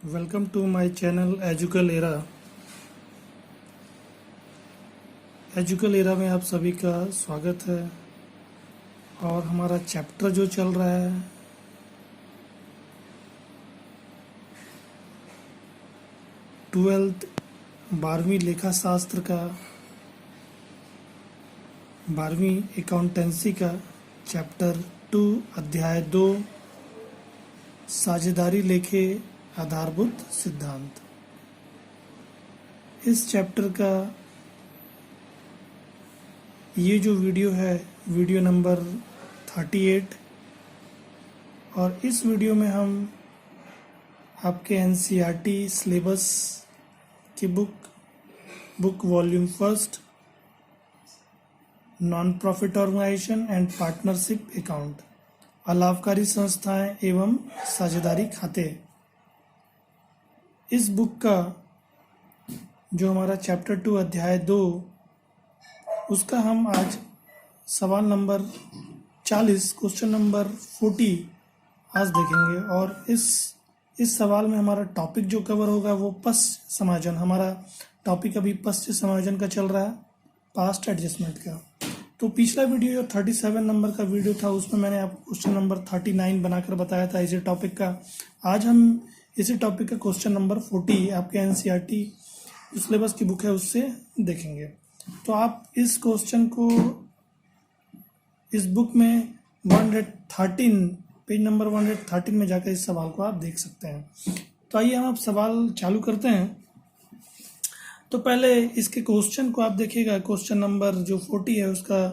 Welcome to my channel Educal Era. Educal Era में आप सभी का स्वागत है। और हमारा चैप्टर जो चल रहा है 12th 12वीं लेखा शास्त्र का 12वीं अकाउंटेंसी का चैप्टर 2 अध्याय 2 साझेदारी लेखे आधारभूत सिद्धांत। इस चैप्टर का ये जो वीडियो है वीडियो नंबर 38 और इस वीडियो में हम आपके एनसीईआरटी सिलेबस की book volume first non profit organisation and partnership account अलाभकारी संस्थाएं एवं साझेदारी खाते, इस बुक का जो हमारा चैप्टर 2 अध्याय 2 उसका हम आज सवाल नंबर 40 क्वेश्चन नंबर 40 आज देखेंगे। और इस सवाल में हमारा टॉपिक जो कवर होगा वो पश्च समायोजन। हमारा टॉपिक अभी पश्च समायोजन का चल रहा है, पास्ट एडजस्टमेंट का। तो पिछला वीडियो जो 37 नंबर का वीडियो था उसमें मैंने आपको क्वेश्चन नंबर 39 बनाकर बताया था इसी टॉपिक का। आज हम इसी टॉपिक का क्वेश्चन नंबर 40 आपके एनसीईआरटी जो सिलेबस की बुक है उससे देखेंगे। तो आप इस क्वेश्चन को इस बुक में 113 पेज नंबर 113 में जाकर इस सवाल को आप देख सकते हैं। तो आइए हम अब सवाल चालू करते हैं। तो पहले इसके क्वेश्चन को आप देखिएगा, क्वेश्चन नंबर जो 40 है उसका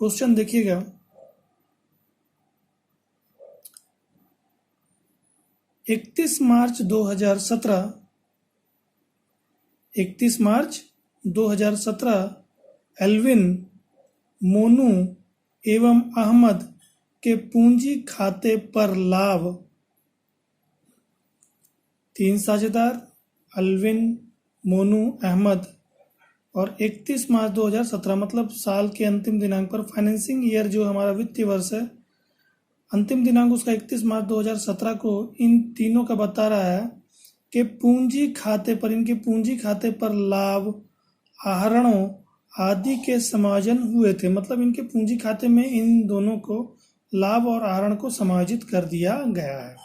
क्वेश्चन देखिएगा। इकतीस मार्च 2017 एल्विन, मोनू एवं अहमद के पूंजी खाते पर लाभ। 3 साझेदार अल्विन, मोनू, अहमद और 31 मार्च 2017 मतलब साल के अंतिम दिनांक पर, फाइनेंसिंग ईयर जो हमारा वित्तीय वर्ष है अंतिम दिनांक उसका 31 मार्च 2017 को इन तीनों का बता रहा है कि पूंजी खाते पर, इनके पूंजी खाते पर लाभ, आहरणों आदि के समायोजन हुए थे। मतलब इनके पूंजी खाते में इन दोनों को लाभ और आहरण को समायोजित कर दिया गया है।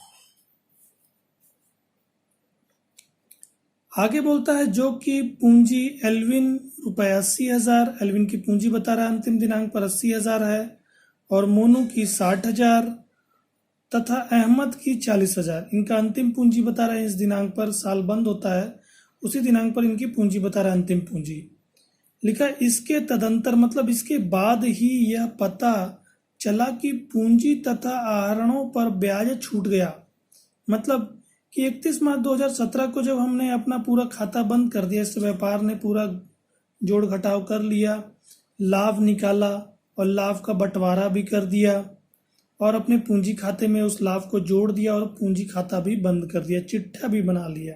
आगे बोलता है जो कि पूंजी एल्विन रुपये 80,000, एल्विन की पूंजी बता रहा है अंतिम दिनांक पर 80,000 है, और मोनू की 60,000 तथा अहमद की 40,000। इनका अंतिम पूंजी बता रहा है इस दिनांक पर, साल बंद होता है उसी दिनांक पर इनकी पूंजी बता रहा है अंतिम पूंजी। लिखा इसके तदंतर मतलब इसके बाद ही यह पता चला कि पूंजी तथा आहरणों पर ब्याज छूट गया। मतलब कि 31 मार्च 2017 को जब हमने अपना पूरा खाता बंद कर दिया, इस व्यापार ने पूरा जोड़ घटाव कर लिया, लाभ निकाला और लाभ का बंटवारा भी कर दिया और अपने पूंजी खाते में उस लाभ को जोड़ दिया और पूंजी खाता भी बंद कर दिया, चिट्ठा भी बना लिया।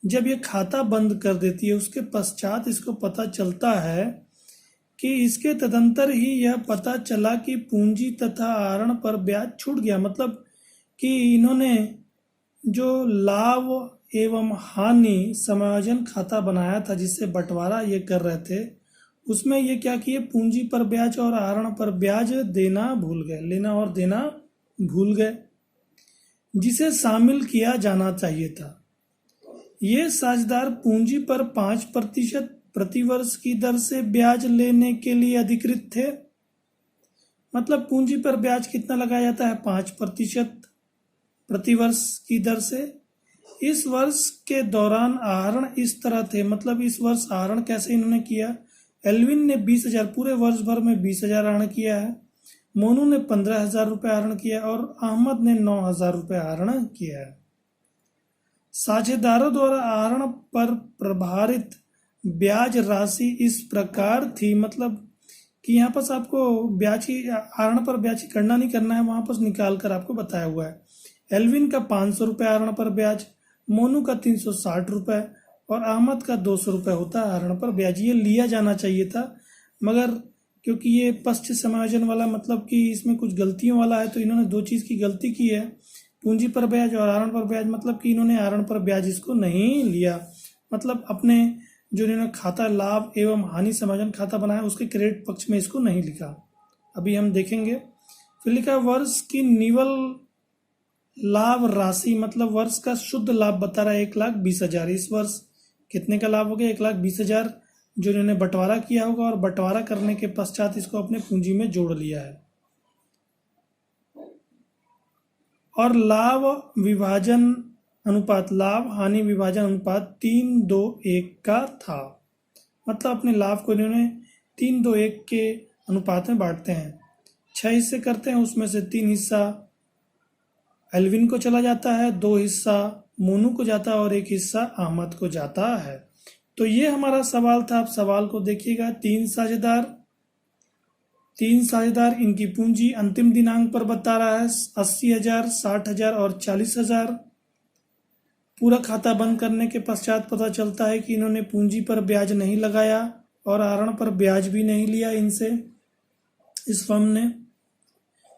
जब ये खाता बंद कर देती है उसके पश्चात इसको पता चलता है कि इसके तदंतर ही यह पता चला कि पूंजी तथा आहरण पर ब्याज छूट गया। मतलब कि इन्होंने जो लाभ एवं हानि समायोजन खाता बनाया था जिससे बंटवारा ये कर रहे थे, उसमें ये क्या किए, पूंजी पर ब्याज और आहरण पर ब्याज देना भूल गए, लेना और देना भूल गए, जिसे शामिल किया जाना चाहिए था। ये साझेदार पूंजी पर 5% प्रतिवर्ष की दर से ब्याज लेने के लिए अधिकृत थे। मतलब पूंजी पर ब्याज कितना लगाया जाता है, 5% प्रतिवर्ष की दर से। इस वर्ष के दौरान आहरण इस तरह थे, मतलब इस वर्ष आहरण कैसे इन्होंने किया, एल्विन ने 20,000 पूरे वर्ष भर में 20,000 आहरण किया है, मोनू ने 15,000 रुपये आहरण किया और अहमद ने 9,000 रुपये आहरण किया है। साझेदारों द्वारा आहरण पर प्रभारित ब्याज राशि इस प्रकार थी। मतलब कि यहाँ पर आपको ब्याज की, आहरण पर ब्याज की गणना नहीं करना है, वहाँ पर निकाल कर आपको बताया हुआ है। एल्विन का 500 रुपये आहरण पर ब्याज, मोनू का 360 रुपये और अहमद का 200 रुपये होता है आहरण पर ब्याज। ये लिया जाना चाहिए था, मगर क्योंकि ये पश्च समायोजन वाला मतलब कि इसमें कुछ गलतियों वाला है तो इन्होंने 2 चीज़ की गलती की है। पूंजी पर ब्याज और आहरण पर ब्याज, मतलब कि इन्होंने आहरण पर ब्याज इसको नहीं लिया, मतलब अपने जो इन्होंने खाता लाभ एवं हानि समायोजन खाता बनाया उसके क्रेडिट पक्ष में इसको नहीं लिखा। अभी हम देखेंगे। फिर लिखा वर्ष की निवल लाभ राशि, मतलब वर्ष का शुद्ध लाभ बता रहा है 1,20,000। इस वर्ष कितने का लाभ हो गया? 1,20,000 जो इन्होंने बंटवारा किया होगा और बंटवारा करने के पश्चात इसको अपने पूंजी में जोड़ लिया है। और लाभ विभाजन अनुपात, लाभ हानि विभाजन अनुपात 3:2:1 का था, मतलब अपने लाभ को इन्होंने 3:2:1 के अनुपात में बांटते हैं। 6 हिस्से करते हैं, उसमें से 3 हिस्सा एल्विन को चला जाता है, 2 हिस्सा मोनू को जाता है और 1 हिस्सा अहमद को जाता है। तो ये हमारा सवाल था। आप सवाल को देखिएगा। तीन साझेदार, इनकी पूंजी अंतिम दिनांक पर बता रहा है 80,000, 60,000 और 40,000। पूरा खाता बंद करने के पश्चात पता चलता है कि इन्होंने पूंजी पर ब्याज नहीं लगाया और आहरण पर ब्याज भी नहीं लिया इनसे, इस फर्म ने।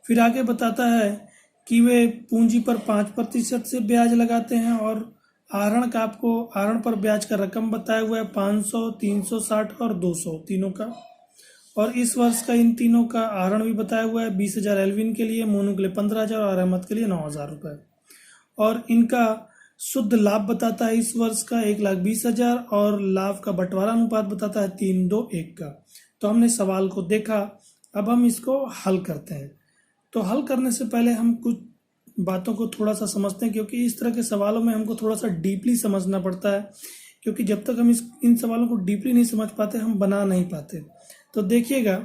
फिर आगे बताता है कि वे पूंजी पर 5% से ब्याज लगाते हैं और आहरण का आपको आहरण पर ब्याज का रकम बताया हुआ है 500, 360 और 200 तीनों का। और इस वर्ष का इन तीनों का आहरण भी बताया हुआ है 20,000 एल्विन के लिए, मोनू के लिए 15,000 और अहमद के लिए 9,000 रुपये। और इनका शुद्ध लाभ बताता है इस वर्ष का 1,20,000 और लाभ का बंटवारा अनुपात बताता है 3:2:1 का। तो हमने सवाल को देखा, अब हम इसको हल करते हैं। तो हल करने से पहले हम कुछ बातों को थोड़ा सा समझते हैं, क्योंकि इस तरह के सवालों में हमको थोड़ा सा डीपली समझना पड़ता है, क्योंकि जब तक हम इन सवालों को डीपली नहीं समझ पाते हम बना नहीं पाते। तो देखिएगा,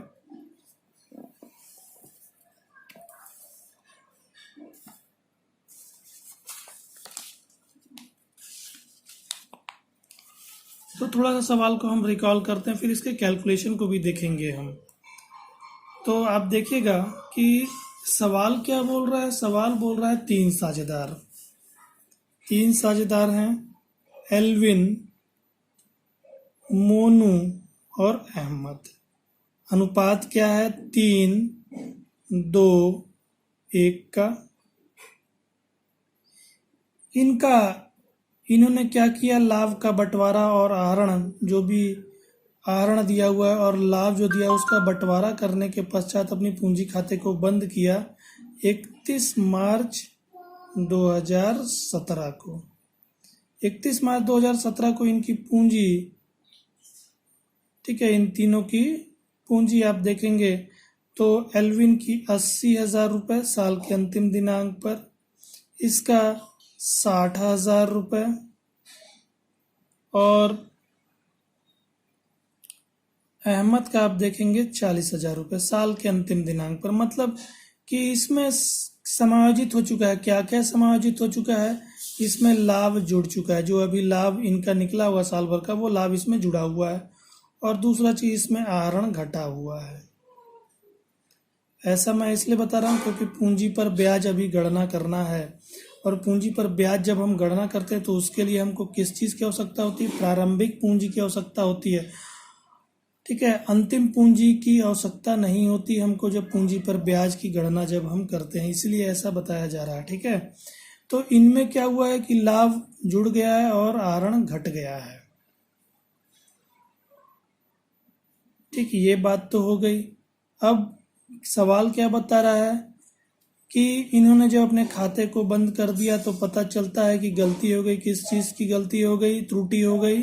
तो थोड़ा सा सवाल को हम रिकॉल करते हैं, फिर इसके कैलकुलेशन को भी देखेंगे हम। तो आप देखिएगा कि सवाल क्या बोल रहा है। सवाल बोल रहा है तीन साझेदार हैं, एल्विन, मोनू और अहमद। अनुपात क्या है? 3:2:1 का। इन्होंने क्या किया? लाभ का बंटवारा और आहरण, जो भी आहरण दिया हुआ है और लाभ जो दिया उसका बंटवारा करने के पश्चात अपनी पूंजी खाते को बंद किया 31 मार्च 2017 को। 31 मार्च 2017 को इनकी पूंजी, ठीक है, इन तीनों की पूंजी आप देखेंगे तो एल्विन की 80,000 रुपये साल के अंतिम दिनांक पर, इसका 60,000 रुपये और अहमद का आप देखेंगे 40,000 रुपये साल के अंतिम दिनांक पर। मतलब कि इसमें समायोजित हो चुका है, क्या क्या समायोजित हो चुका है? इसमें लाभ जुड़ चुका है, जो अभी लाभ इनका निकला हुआ साल भर का वो लाभ इसमें जुड़ा हुआ है। और दूसरा चीज, इसमें आहरण घटा हुआ है। ऐसा मैं इसलिए बता रहा हूँ क्योंकि पूंजी पर ब्याज अभी गणना करना है, और पूंजी पर ब्याज जब हम गणना करते हैं तो उसके लिए हमको किस चीज़ की आवश्यकता होती है? प्रारंभिक पूंजी की आवश्यकता होती है, ठीक है। अंतिम पूंजी की आवश्यकता नहीं होती हमको जब पूंजी पर ब्याज की गणना जब हम करते हैं, इसलिए ऐसा बताया जा रहा है, ठीक है। तो इनमें क्या हुआ है कि लाभ जुड़ गया है और आहरण घट गया है, ठीक। ये बात तो हो गई। अब सवाल क्या बता रहा है कि इन्होंने जब अपने खाते को बंद कर दिया तो पता चलता है कि गलती हो गई। किस चीज की गलती हो गई? त्रुटि हो गई।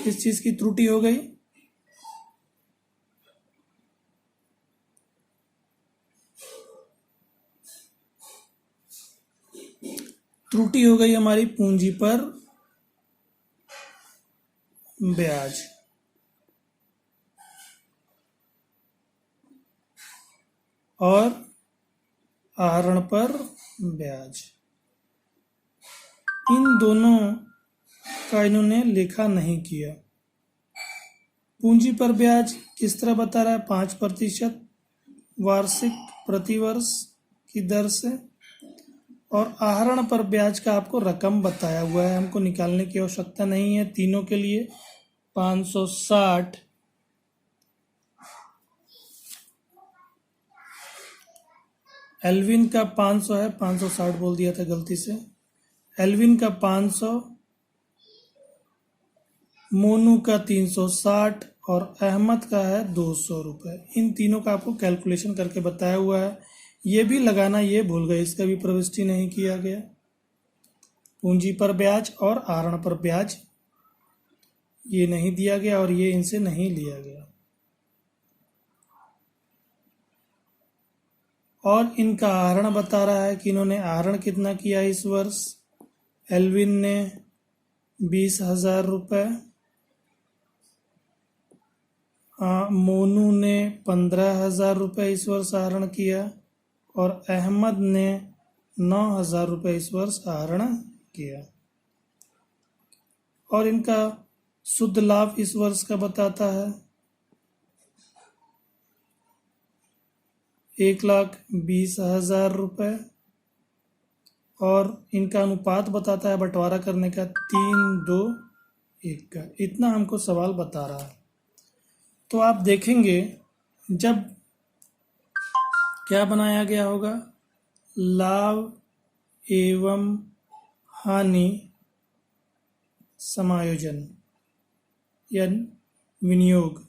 किस चीज की त्रुटि हो गई? त्रुटि हो गई हमारी पूंजी पर ब्याज और आहरण पर ब्याज, इन दोनों का इन्होंने लेखा नहीं किया। पूंजी पर ब्याज किस तरह बता रहा है? 5% वार्षिक प्रतिवर्ष की दर से, और आहरण पर ब्याज का आपको रकम बताया हुआ है, हमको निकालने की आवश्यकता नहीं है। तीनों के लिए 560 , एल्विन का 500 है, 560 बोल दिया था गलती से। एल्विन का 500, मोनू का 360 और अहमद का है 200 रुपये। इन तीनों का आपको कैलकुलेशन करके बताया हुआ है। ये भी लगाना ये भूल गए, इसका भी प्रविष्टि नहीं किया गया। पूंजी पर ब्याज और आहरण पर ब्याज ये नहीं दिया गया और ये इनसे नहीं लिया गया। और इनका आहरण बता रहा है कि इन्होंने आहरण कितना किया इस वर्ष। एल्विन ने 20,000 रुपये, मोनू ने 15,000 रुपये इस वर्ष आहरण किया और अहमद ने 9,000 रुपये इस वर्ष आहरण किया। और इनका शुद्ध लाभ इस वर्ष का बताता है 1,20,000 रुपये और इनका अनुपात बताता है बंटवारा करने का 3:2:1 का। इतना हमको सवाल बता रहा है। तो आप देखेंगे जब क्या बनाया गया होगा, लाभ एवं हानि समायोजन या विनियोग,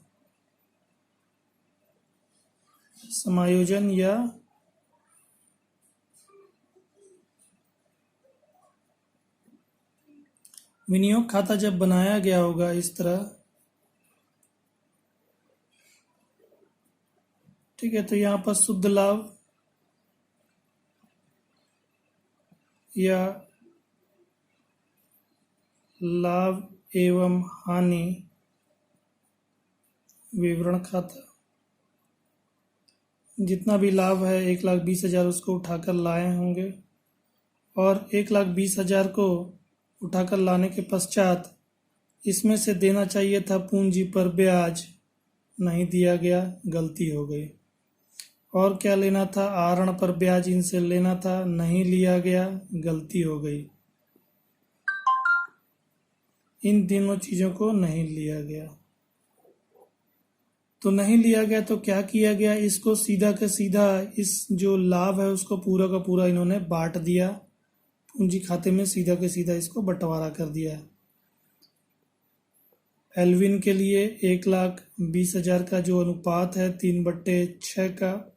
समायोजन या विनियोग खाता जब बनाया गया होगा इस तरह, ठीक है, तो यहाँ पर शुद्ध लाभ या लाभ एवं हानि विवरण खाता, जितना भी लाभ है 1,20,000 उसको उठाकर लाए होंगे और 1,20,000 को उठाकर लाने के पश्चात इसमें से देना चाहिए था पूंजी पर ब्याज, नहीं दिया गया, गलती हो गई। और क्या लेना था, आहरण पर ब्याज इनसे लेना था, नहीं लिया गया, गलती हो गई। इन तीनों चीज़ों को नहीं लिया गया। तो नहीं लिया गया तो क्या किया गया, इसको सीधा का सीधा इस जो लाभ है उसको पूरा का पूरा इन्होंने बांट दिया पूंजी खाते में, सीधा के सीधा इसको बंटवारा कर दिया। एल्विन के लिए 1,20,000 का जो अनुपात है 3/6 का,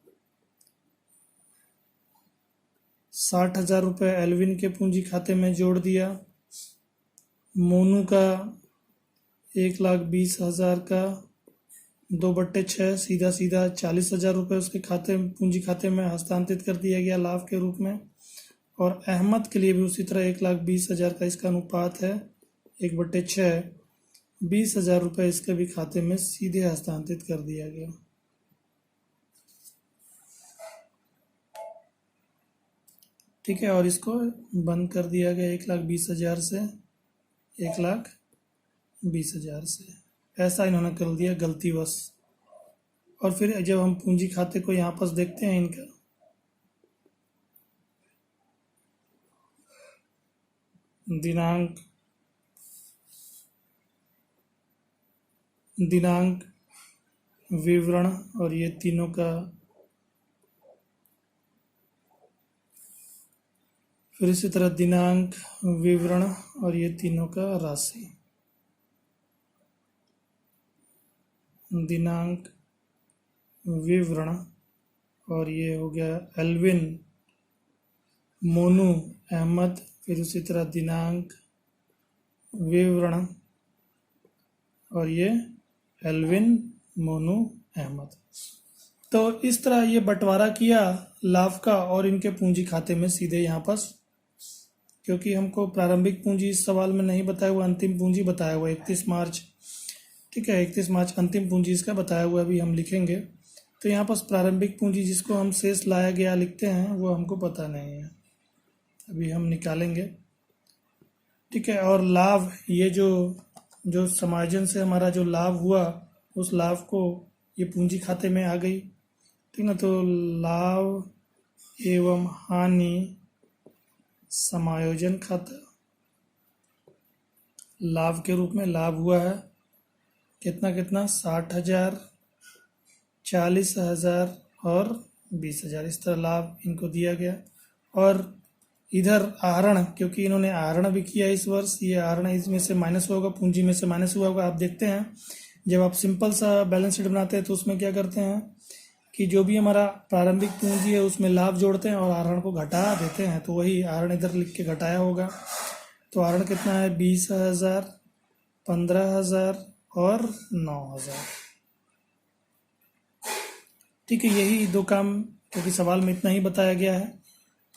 60,000 रुपये एल्विन के पूंजी खाते में जोड़ दिया। मोनू का 1,20,000 का 2/6 सीधा सीधा 40,000 रुपये उसके खाते पूंजी खाते में हस्तांतरित कर दिया गया लाभ के रूप में। और अहमद के लिए भी उसी तरह 1,20,000 का इसका अनुपात है 1/6, 20,000 रुपये इसके भी खाते में सीधे हस्तांतरित कर दिया गया। ठीक है, और इसको बंद कर दिया गया 1,20,000 से, 1,20,000 से, ऐसा इन्होंने कर दिया गलतीवश। और फिर जब हम पूंजी खाते को यहाँ पर देखते हैं इनका, दिनांक विवरण और ये तीनों का, फिर इसी तरह दिनांक विवरण और ये तीनों का राशि, दिनांक विवरण और ये हो गया एल्विन, मोनू, अहमद, फिर उसी तरह दिनांक विवरण और ये एल्विन, मोनू, अहमद। तो इस तरह ये बंटवारा किया लाभ का और इनके पूंजी खाते में सीधे यहाँ पर, क्योंकि हमको प्रारंभिक पूंजी इस सवाल में नहीं बताया हुआ, अंतिम पूंजी बताया हुआ 31 मार्च। ठीक है, 31 मार्च अंतिम पूंजी इसका बताया हुआ अभी हम लिखेंगे। तो यहाँ पर प्रारंभिक पूंजी जिसको हम शेष लाया गया लिखते हैं वो हमको पता नहीं है, अभी हम निकालेंगे। ठीक है, और लाभ, ये जो समायोजन से हमारा जो लाभ हुआ उस लाभ को ये पूंजी खाते में आ गई। ठीक ना, तो लाभ एवं हानि समायोजन खाता, लाभ के रूप में लाभ हुआ है कितना 60,000, 40,000 और 20,000, इस तरह लाभ इनको दिया गया। और इधर आहरण, क्योंकि इन्होंने आहरण भी किया इस वर्ष, ये आहरण इसमें से माइनस होगा, पूंजी में से माइनस हुआ होगा। आप देखते हैं जब आप सिंपल सा बैलेंस शीट बनाते हैं तो उसमें क्या करते हैं कि जो भी हमारा प्रारंभिक पूंजी है उसमें लाभ जोड़ते हैं और आहरण को घटा देते हैं। तो वही आहरण इधर लिख के घटाया होगा। तो आहरण कितना है? 20,000, 15,000 और 9,000। ठीक है, यही दो काम, क्योंकि सवाल में इतना ही बताया गया है।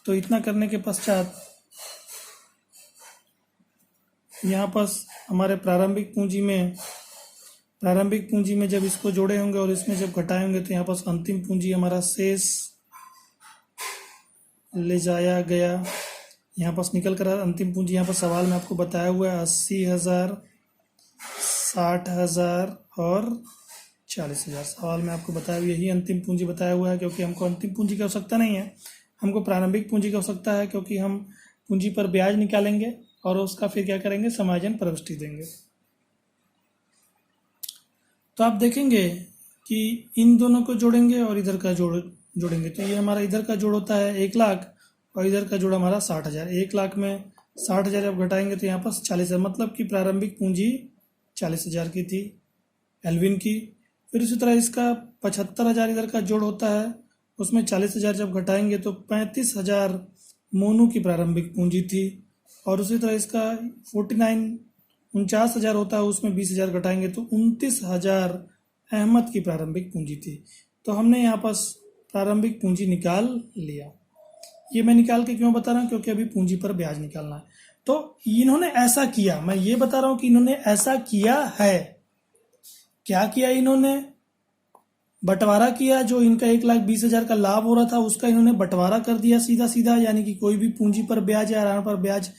तो इतना करने के पश्चात यहाँ पर हमारे प्रारंभिक पूंजी में जब इसको जोड़े होंगे और इसमें जब घटाए होंगे तो यहाँ पर अंतिम पूंजी हमारा शेष ले जाया गया। यहाँ पर निकल कर अंतिम पूंजी यहाँ पर सवाल में आपको बताया हुआ है 80,000, 60,000 और 40,000। सवाल में आपको बताया हुआ यही अंतिम पूंजी बताया हुआ है, क्योंकि हमको अंतिम पूंजी की आवश्यकता नहीं है, हमको प्रारंभिक पूंजी की आवश्यकता है, क्योंकि हम पूंजी पर ब्याज निकालेंगे और उसका फिर क्या करेंगे? समायोजन प्रविष्टि देंगे। तो आप देखेंगे कि इन दोनों को जोड़ेंगे और इधर का जोड़ेंगे तो ये हमारा इधर का जोड़ होता है 1 लाख और इधर का जोड़ हमारा 60,000। 1 लाख में 60,000 जब घटाएंगे तो यहाँ पर 40,000, मतलब कि प्रारंभिक पूंजी 40,000 की थी एल्विन की। फिर इसी तरह इसका 75,000 इधर का जोड़ होता है, उसमें 40,000 जब घटाएंगे तो 35,000 मोनू की प्रारंभिक पूंजी थी। और उसी तरह इसका 49,000 होता है, उसमें 20,000 घटाएंगे तो 29,000 अहमद की प्रारंभिक पूंजी थी। तो हमने यहाँ पर प्रारंभिक पूंजी निकाल लिया। ये मैं निकाल के क्यों बता रहा हूँ? क्योंकि अभी पूंजी पर ब्याज निकालना है। तो इन्होंने ऐसा किया, मैं ये बता रहा हूँ कि इन्होंने ऐसा किया है। क्या किया इन्होंने? बंटवारा किया। जो इनका 1,20,000 का लाभ हो रहा था उसका इन्होंने बंटवारा कर दिया सीधा सीधा, यानी कि कोई भी पूंजी पर ब्याज या ऋण पर ब्याज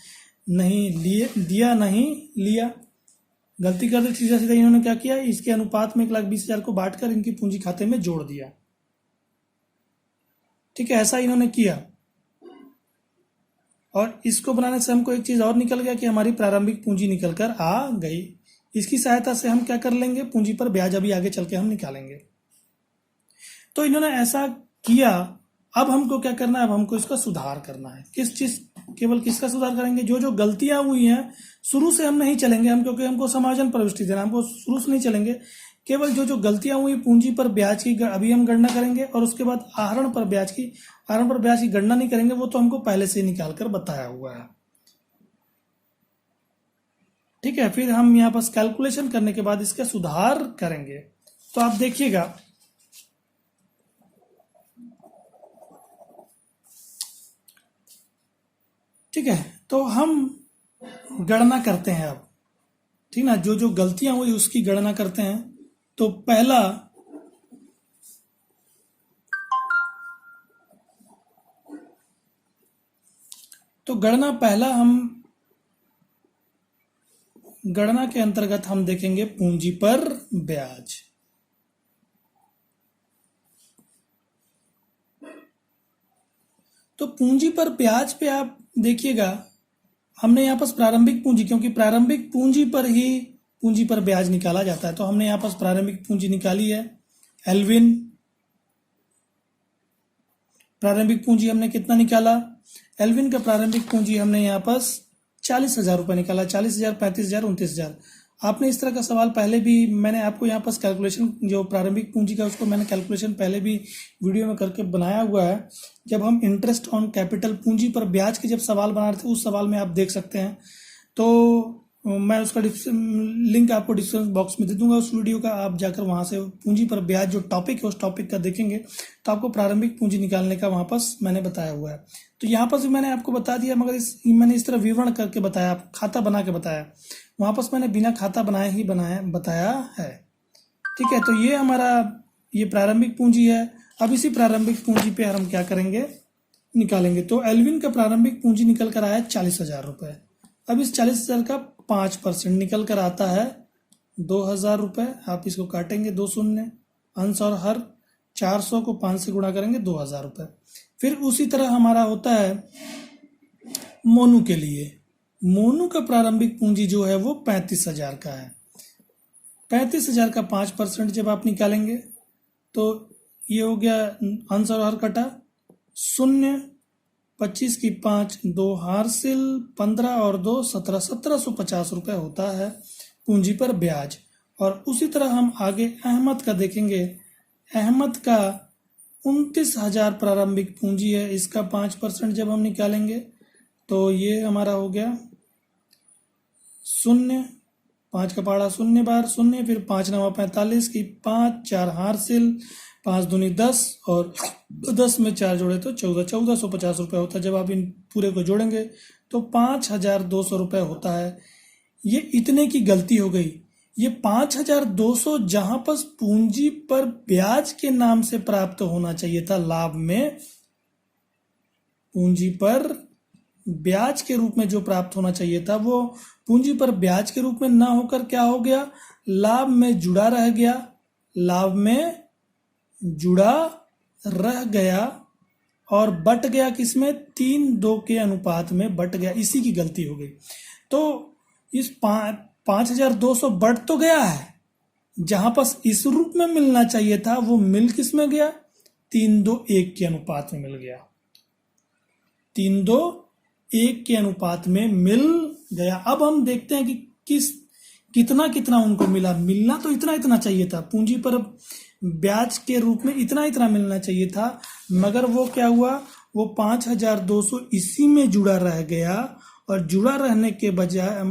नहीं लिया, गलती कर दी। सीधा सीधा इन्होंने क्या किया? इसके अनुपात में 1,20,000 को बांटकर इनकी पूंजी खाते में जोड़ दिया। ठीक है, ऐसा इन्होंने किया। और इसको बनाने से हमको एक चीज और निकल गया कि हमारी प्रारंभिक पूंजी निकल कर आ गई। इसकी सहायता से हम क्या कर लेंगे? पूंजी पर ब्याज अभी आगे चल के हम निकालेंगे। तो इन्होंने ऐसा किया। अब हमको क्या करना है? अब हमको इसका सुधार करना है। किस चीज? केवल किसका सुधार करेंगे? जो गलतियां हुई हैं शुरू से हम नहीं चलेंगे, हम क्योंकि हमको समायोजन प्रविष्टि देना, हमको शुरू से नहीं चलेंगे। केवल जो गलतियां हुई पूंजी पर ब्याज की अभी हम गणना करेंगे, और उसके बाद आहरण पर ब्याज की गणना नहीं करेंगे, वो तो हमको पहले से निकाल कर बताया हुआ है। ठीक है, फिर हम यहाँ पर कैलकुलेशन करने के बाद इसका सुधार करेंगे। तो आप देखिएगा, ठीक है, तो हम गणना करते हैं अब। ठीक ना, जो गलतियां हुई उसकी गणना करते हैं। तो पहला गणना के अंतर्गत हम देखेंगे पूंजी पर ब्याज। तो पूंजी पर ब्याज पे आप देखिएगा, हमने यहाँ पर प्रारंभिक पूंजी, क्योंकि प्रारंभिक पूंजी पर ही पूंजी पर ब्याज निकाला जाता है, तो हमने यहाँ पर प्रारंभिक पूंजी निकाली है। एल्विन प्रारंभिक पूंजी हमने कितना निकाला? एल्विन का प्रारंभिक पूंजी हमने यहाँ पर 40,000 रुपये निकाला। 40,000, 35,000, 29,000। आपने इस तरह का सवाल पहले भी, मैंने आपको यहाँ पर कैलकुलेशन जो प्रारंभिक पूंजी का उसको मैंने कैलकुलेशन पहले भी वीडियो में करके बनाया हुआ है। जब हम इंटरेस्ट ऑन कैपिटल पूंजी पर ब्याज के जब सवाल बना रहे थे, उस सवाल में आप देख सकते हैं। तो मैं उसका लिंक आपको डिस्क्रिप्शन बॉक्स में दे दूंगा उस वीडियो का, आप जाकर वहां से पूंजी पर ब्याज जो टॉपिक है उस टॉपिक का देखेंगे तो आपको प्रारंभिक पूंजी निकालने का वहां पर मैंने बताया हुआ है। तो यहाँ पर मैंने आपको बता दिया, मगर मैंने इस तरह विवरण करके बताया, खाता बना के बताया। वहां पर मैंने बिना खाता बनाए ही बताया है। ठीक है, तो ये हमारा प्रारंभिक पूंजी है। अब इसी प्रारंभिक पूंजी पे हम क्या करेंगे? निकालेंगे। तो एल्विन का प्रारंभिक पूंजी निकल कर आया 40,000 रुपये। अब इस 40,000 का 5% निकल कर आता है 2,000 रुपये। आप इसको काटेंगे 2 शून्य, अंश और हर 400 को 5 से गुणा करेंगे 2,000 रुपये। फिर उसी तरह हमारा होता है मोनू के लिए। मोनू का प्रारंभिक पूंजी जो है वो 35,000 का है। 35,000 का 5% जब आप निकालेंगे तो ये हो गया आंसर और कटा। 0, 25 की 5, 2 हासिल, 15 और 2 17, 1750 रुपये होता है पूंजी पर ब्याज। और उसी तरह हम आगे अहमद का देखेंगे। अहमद का 29,000 प्रारंभिक पूंजी है, इसका 5% जब हम निकालेंगे तो ये हमारा हो गया 0, 5 का पहाड़ा 0 बार 0, फिर 5 9 45 की 5, 4 हासिल, 5 दूनी 10 और 10 में 4 जोड़े तो 14, 1450 रुपये होता है। जब आप इन पूरे को जोड़ेंगे तो 5,200 रुपये होता है। ये इतने की गलती हो गई। ये 5,200 जहां पर पूंजी पर ब्याज के नाम से प्राप्त होना चाहिए था, लाभ में पूंजी पर ब्याज के रूप में जो प्राप्त होना चाहिए था वो पूंजी पर ब्याज के रूप में ना होकर क्या हो गया, लाभ में जुड़ा रह गया। लाभ में जुड़ा रह गया और बट गया किसमें, 3:2 के अनुपात में बट गया। इसी की गलती हो गई। तो इस 5,200 बढ़ तो गया है, जहां पर इस रूप में मिलना चाहिए था वो मिल किस में गया, 3:2:1 के अनुपात में मिल गया। 3:2:1 के अनुपात में मिल गया। अब हम देखते हैं कि कितना कितना उनको मिला। मिलना तो इतना इतना चाहिए था, पूंजी पर ब्याज के रूप में इतना इतना मिलना चाहिए था, मगर वो क्या हुआ, वो 5,200 इसी में जुड़ा रह गया और जुड़ा रहने के बजाय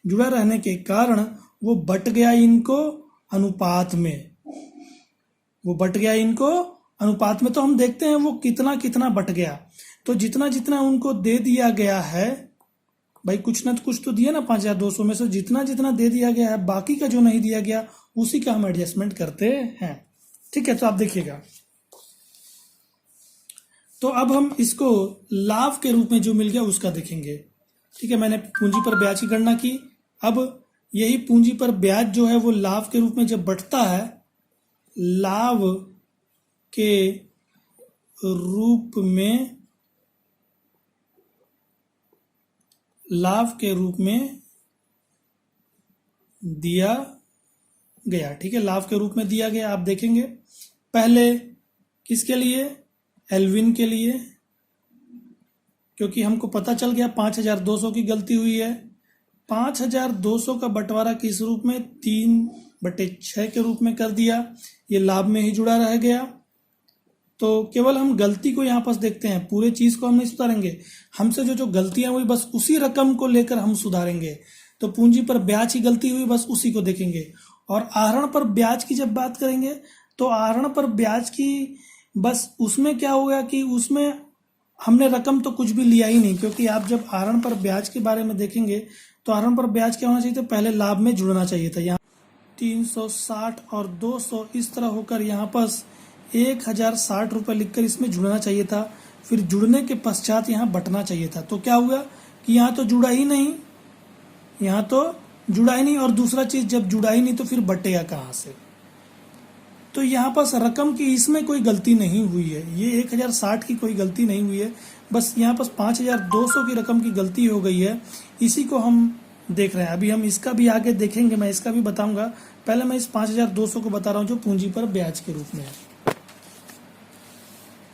जुड़ा रहने के कारण वो बट गया इनको अनुपात में। वो बट गया इनको अनुपात में। तो हम देखते हैं वो कितना कितना बट गया। तो जितना जितना उनको दे दिया गया है, भाई कुछ ना कुछ तो दिया ना 5,200 में से, जितना जितना दे दिया गया है, बाकी का जो नहीं दिया गया उसी का हम एडजस्टमेंट करते हैं। ठीक है, तो आप देखिएगा। तो अब हम इसको लाभ के रूप में जो मिल गया उसका देखेंगे। ठीक है, मैंने पूंजी पर ब्याज की गणना की। अब यही पूंजी पर ब्याज जो है वो लाभ के रूप में जब बढ़ता है, लाभ के रूप में, लाभ के रूप में दिया गया। ठीक है, लाभ के रूप में दिया गया। आप देखेंगे पहले किसके लिए, एल्विन के लिए, क्योंकि हमको पता चल गया 5,200 की गलती हुई है। 5,200 का बंटवारा किस रूप में, 3/6 के रूप में कर दिया। ये लाभ में ही जुड़ा रह गया। तो केवल हम गलती को यहाँ पर देखते हैं, पूरे चीज को हम नहीं सुधारेंगे। हमसे जो जो गलतियां हुई बस उसी रकम को लेकर हम सुधारेंगे। तो पूंजी पर ब्याज की गलती हुई बस उसी को देखेंगे। और आहरण पर ब्याज की जब बात करेंगे तो आहरण पर ब्याज की बस उसमें क्या होगा कि उसमें हमने रकम तो कुछ भी लिया ही नहीं, क्योंकि आप जब आहरण पर ब्याज के बारे में देखेंगे तो आहरण पर ब्याज क्या होना चाहिए था, पहले लाभ में जुड़ना चाहिए था। यहाँ 360 और 200 इस तरह होकर यहाँ पर 1,060 रुपये लिखकर इसमें जुड़ना चाहिए था। फिर जुड़ने के पश्चात यहाँ बटना चाहिए था। तो क्या हुआ कि यहाँ तो जुड़ा ही नहीं, यहाँ तो जुड़ा ही नहीं। और दूसरा चीज, जब जुड़ा ही नहीं तो फिर बटेगा कहाँ से। तो यहाँ पर रकम की इसमें कोई गलती नहीं हुई है, ये 1,060 की कोई गलती नहीं हुई है, बस यहाँ पर 5,200 की रकम की गलती हो गई है। इसी को हम देख रहे हैं। अभी हम इसका भी आगे देखेंगे, मैं इसका भी बताऊंगा। पहले मैं इस 5,200 को बता रहा हूँ जो पूंजी पर ब्याज के रूप में है।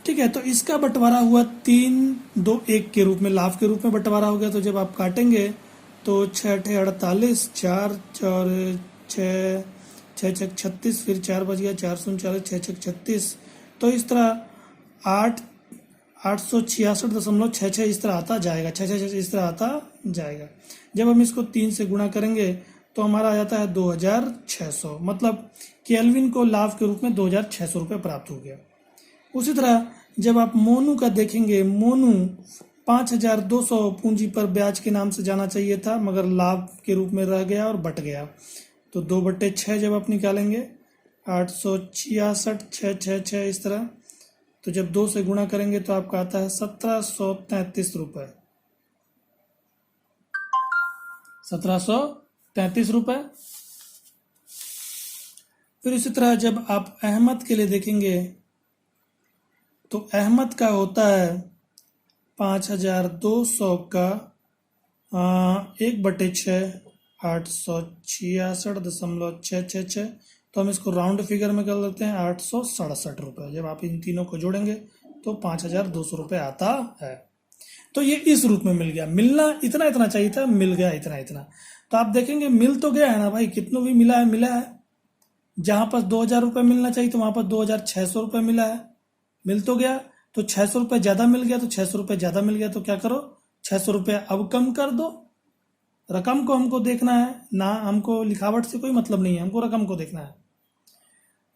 ठीक है, तो इसका बंटवारा हुआ 3:2:1 के रूप में, लाभ के रूप में बंटवारा हो गया। तो जब आप काटेंगे तो 6 × 48, 4 और 6 6 36, फिर 4 बच गया, 4 0 4 6 6 36। तो इस तरह 866.66 इस तरह आता जाएगा, 6 इस तरह आता जाएगा। जब हम इसको 3 से गुणा करेंगे तो हमारा आ जाता है 2,600। मतलब केल्विन को लाभ के रूप में 2,600 रुपये प्राप्त हो गया। उसी तरह जब आप मोनू का देखेंगे, मोनू 5,200 पूंजी पर ब्याज के नाम से जाना चाहिए था, मगर लाभ के रूप में रह गया और बट गया। तो 2/6 जब आप निकालेंगे 866, 6 इस तरह। तो जब 2 से गुणा करेंगे तो आपका आता है 1,733 रुपये। 1,733 रुपये। फिर इसी तरह जब आप अहमद के लिए देखेंगे तो अहमद का होता है 5,200 का 1/6, 866.666। तो हम इसको राउंड फिगर में कर देते हैं 867 रुपये। जब आप इन तीनों को जोड़ेंगे तो 5200 रुपये आता है। तो ये इस रूप में मिल गया। मिलना इतना इतना चाहिए था, मिल गया इतना इतना। तो आप देखेंगे मिल तो गया है ना भाई, कितनों भी मिला है, मिला है। जहां पर 2000 रुपये मिलना चाहिए तो वहां पर 2600 रुपये मिला है, मिल तो गया। तो 600 रुपये ज़्यादा मिल गया, तो 600 रुपये ज़्यादा मिल गया तो क्या करो, 600 रुपये अब कम कर दो। रकम को हमको देखना है ना, हमको लिखावट से कोई मतलब नहीं है, हमको रकम को देखना है।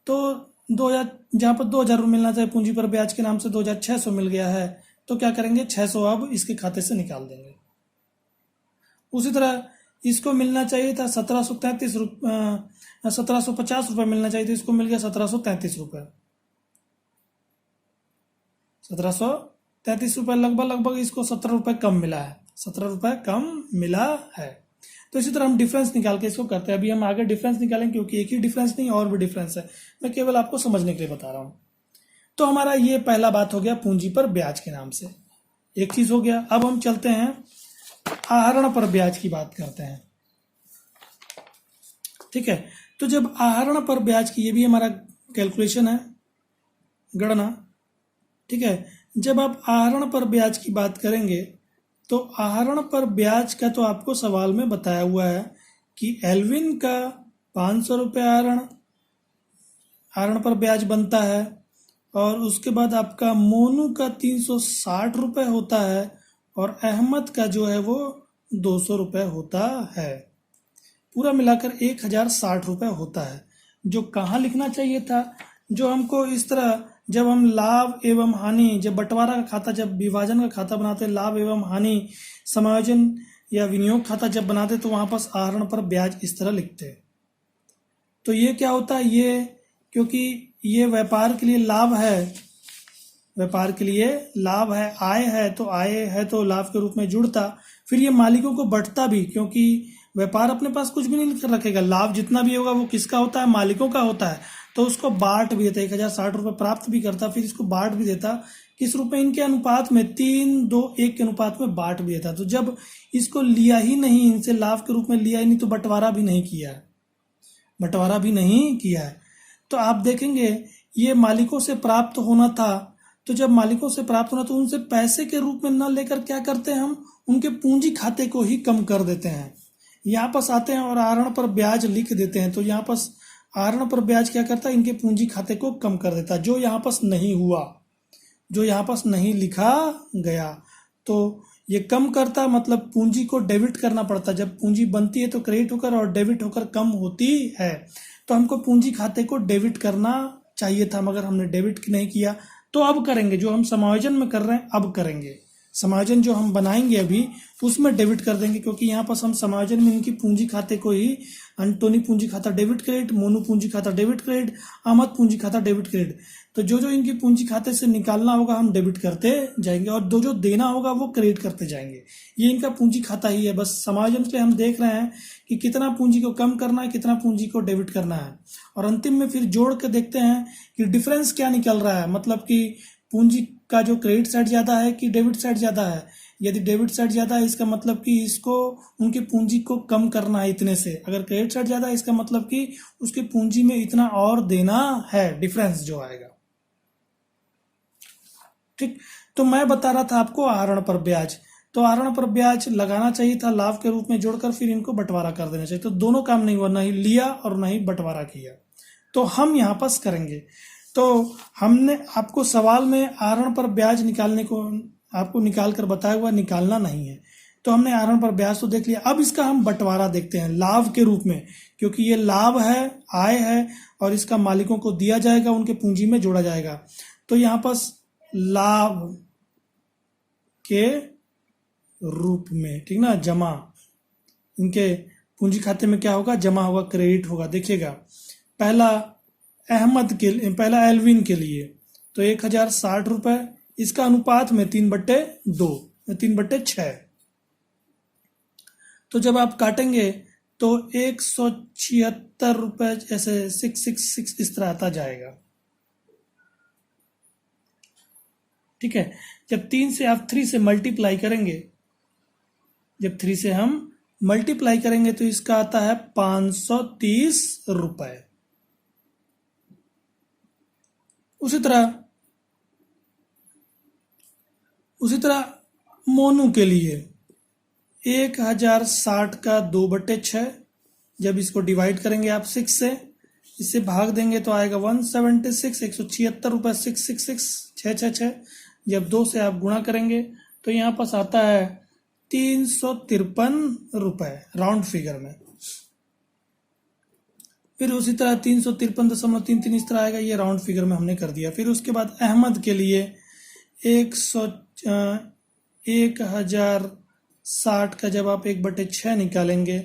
तो 2000, जहाँ पर 2000 रुपये मिलना चाहिए पूंजी पर ब्याज के नाम से 2600 मिल गया है, तो क्या करेंगे, 600 अब इसके खाते से निकाल देंगे। उसी तरह इसको मिलना चाहिए था 1750 रुपये मिलना चाहिए था, इसको मिल गया 1733 रुपये। 1733 रुपये लगभग इसको 17 रुपये कम मिला है, 17 रुपये कम मिला है। तो इसी तरह हम डिफरेंस निकाल के इसको करते हैं। अभी हम आगे डिफरेंस निकालेंगे, क्योंकि एक ही डिफरेंस नहीं और भी डिफरेंस है, मैं केवल आपको समझने के लिए बता रहा हूं। तो हमारा ये पहला बात हो गया पूंजी पर ब्याज के नाम से, एक चीज हो गया। अब हम चलते हैं आहरण पर ब्याज की बात करते हैं। ठीक है, तो जब आहरण पर ब्याज की, ये भी हमारा कैलकुलेशन है, गणना। ठीक है, जब आप आहरण पर ब्याज की बात करेंगे तो आहरण पर ब्याज का तो आपको सवाल में बताया हुआ है कि एल्विन का 500 रुपये आहरण पर ब्याज बनता है, और उसके बाद आपका मोनू का 360 रुपये होता है, और अहमद का जो है वो 200 रुपये होता है। पूरा मिलाकर 1060 रुपये होता है। जो कहाँ लिखना चाहिए था, जो हमको इस तरह, जब हम लाभ एवं हानि, जब बंटवारा का खाता, जब विभाजन का खाता बनाते, लाभ एवं हानि समायोजन या विनियोग खाता जब बनाते, तो वहां पर आहरण पर ब्याज इस तरह लिखते। तो ये क्या होता है, ये क्योंकि ये व्यापार के लिए लाभ है, व्यापार के लिए लाभ है, आय है, तो आय है तो लाभ के रूप में जुड़ता। फिर ये मालिकों को बंटता भी, क्योंकि व्यापार अपने पास कुछ भी नहीं रखेगा, लाभ जितना भी होगा वो किसका होता है, मालिकों का होता है। तो उसको बांट भी देता, 1060 रुपये प्राप्त भी करता, फिर इसको बांट भी देता। किस रूप में, इनके अनुपात में, 3-2-1 के अनुपात में बांट भी देता। तो जब इसको लिया ही नहीं, इनसे लाभ के रूप में लिया ही नहीं, तो बंटवारा भी नहीं किया है, बंटवारा भी नहीं किया है। तो आप देखेंगे ये मालिकों से प्राप्त होना था, तो जब मालिकों से प्राप्त होना तो उनसे पैसे के रूप में न लेकर क्या करते हैं, हम उनके पूंजी खाते को ही कम कर देते हैं। यहाँ पास आते हैं और आहरण पर ब्याज लिख देते हैं। तो यहाँ पास आहरण पर ब्याज क्या करता है, इनके पूंजी खाते को कम कर देता है, जो यहाँ पास नहीं हुआ, जो यहाँ पास नहीं लिखा गया, तो ये कम करता, मतलब पूंजी को डेबिट करना पड़ता। जब पूंजी बनती है तो क्रेडिट होकर और डेबिट होकर कम होती है। तो हमको पूंजी खाते को डेबिट करना चाहिए था, मगर हमने डेबिट नहीं किया। तो अब करेंगे, जो हम समायोजन में कर रहे हैं अब करेंगे, समायोजन जो हम बनाएंगे अभी उसमें डेबिट कर देंगे, क्योंकि यहाँ पर हम समायोजन में इनकी पूंजी खाते को ही, अंटोनी पूंजी खाता डेबिट क्रेडिट, मोनू पूंजी खाता डेबिट क्रेडिट, अहमद पूंजी खाता डेबिट क्रेडिट। तो जो जो इनकी पूंजी खाते से निकालना होगा हम डेबिट करते जाएंगे, और जो देना होगा वो क्रेडिट करते जाएंगे। ये इनका पूंजी खाता ही है। बस समायोजन से हम देख रहे हैं कि कितना पूंजी को कम करना है, कितना पूंजी को डेबिट करना है, और अंतिम में फिर जोड़ के देखते हैं कि डिफरेंस क्या निकल रहा है, मतलब कि पूंजी का जो क्रेडिट साइड ज्यादा है कि डेबिट साइड ज्यादा है। यदि डेबिट साइड ज्यादा है इसका मतलब कि इसको, उनकी पूंजी को कम करना है इतने से। अगर क्रेडिट साइड ज्यादा है इसका मतलब कि उसकी पूंजी में इतना और देना है, डिफरेंस जो आएगा। ठीक, तो मैं बता रहा था आपको आहरण पर ब्याज। तो आहरण पर ब्याज लगाना चाहिए था लाभ के रूप में जोड़कर, फिर इनको बंटवारा कर देना चाहिए। तो दोनों काम नहीं हुआ, ना ही लिया और ना ही बंटवारा किया। तो हम यहाँ पास करेंगे। तो हमने आपको सवाल में आहरण पर ब्याज निकालने को आपको निकाल कर बताया हुआ, निकालना नहीं है। तो हमने आहरण पर ब्याज तो देख लिया। अब इसका हम बंटवारा देखते हैं लाभ के रूप में, क्योंकि ये लाभ है, आय है, और इसका मालिकों को दिया जाएगा, उनके पूंजी में जोड़ा जाएगा। तो यहाँ पास लाभ के रूप में, ठीक ना, जमा, इनके पूंजी खाते में क्या होगा, जमा होगा, क्रेडिट होगा। देखिएगा, पहला अहमद के लिए, पहला एल्विन के लिए तो 1060 रुपये, इसका अनुपात में 3/2, 3/6। तो जब आप काटेंगे तो 176 रुपये, ऐसे 666 इस तरह आता जाएगा। ठीक है, जब 3 से आप 3 से मल्टीप्लाई करेंगे, जब 3 से हम मल्टीप्लाई करेंगे तो इसका आता है 530 रुपये। उसी तरह मोनू के लिए 1060 का 2/6, जब इसको डिवाइड करेंगे आप 6 से, इससे भाग देंगे तो आएगा 176, 176 रुपये, 666, 666। जब 2 से आप गुणा करेंगे तो यहाँ पास आता है 353 रुपये राउंड फिगर में। फिर उसी तरह 353.33 इस तरह आएगा, ये राउंड फिगर में हमने कर दिया। फिर उसके बाद अहमद के लिए 1060 का जब आप 1/6 निकालेंगे